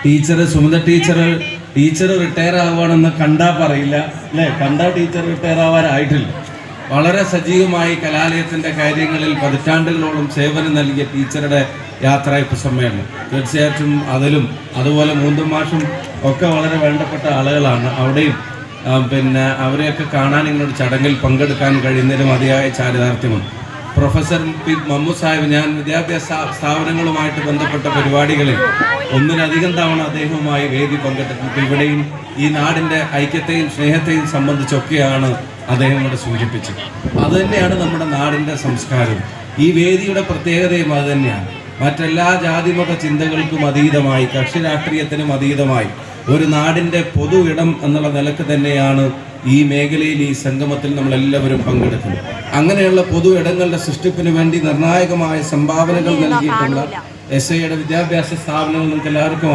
Teacher സുമത teacher retire ആവുകയാണെന്ന് കണ്ടാ പറയില്ല അല്ലേ? കണ്ടാ ടീച്ചർ റിട്ടയർ ആവാനായിട്ടില്ല. വളരെ സജീവമായി കലാലയത്തിൻ്റെ കാര്യങ്ങളിൽ പതിറ്റാണ്ടുകളോളം സേവനം നൽകിയ ടീച്ചറുടെ യാത്രയപ്പ് സമ്മേളനം തീർച്ചയായിട്ടും അതുപോലെ മൂന്തം മാഷും ഒക്കെ വളരെ വേണ്ടപ്പെട്ട ആളുകളാണ്. അവിടെയും അവരെയൊക്കെ കാണാൻ ഇങ്ങോട്ട് ചടങ്ങിൽ പങ്കെടുക്കാൻ കഴിയുന്നതിന് മതിയായ ചാരിതാർത്ഥ്യമാണ്. പ്രൊഫസർ പി മമ്മു സാഹിബ്, ഞാൻ വിദ്യാഭ്യാസ സ്ഥാപനങ്ങളുമായിട്ട് ബന്ധപ്പെട്ട പരിപാടികളിൽ ഒന്നിലധികം തവണ അദ്ദേഹവുമായി വേദി പങ്കെടുത്തിട്ടുണ്ട്. ഇവിടെയും ഈ നാടിൻ്റെ ഐക്യത്തെയും സ്നേഹത്തെയും സംബന്ധിച്ചൊക്കെയാണ് അദ്ദേഹം ഇവിടെ സൂചിപ്പിച്ചത്. അതുതന്നെയാണ് നമ്മുടെ നാടിൻ്റെ സംസ്കാരം. ഈ വേദിയുടെ പ്രത്യേകതയും അതുതന്നെയാണ്. മറ്റെല്ലാ ജാതിമത ചിന്തകൾക്കും അതീതമായി, കക്ഷി രാഷ്ട്രീയത്തിനും അതീതമായി ഒരു നാടിൻ്റെ പൊതു ഇടം എന്നുള്ള നിലക്ക് തന്നെയാണ് ഈ മേഖലയിൽ, ഈ സംഗമത്തിൽ നമ്മളെല്ലാവരും പങ്കെടുക്കുന്നത്. അങ്ങനെയുള്ള പൊതു ഇടങ്ങളുടെ സൃഷ്ടിപ്പിന് വേണ്ടി നിർണായകമായ സംഭാവനകൾ നൽകിയിട്ടുള്ള SIയുടെ വിദ്യാഭ്യാസ സ്ഥാപനങ്ങൾ നിങ്ങൾക്ക് എല്ലാവർക്കും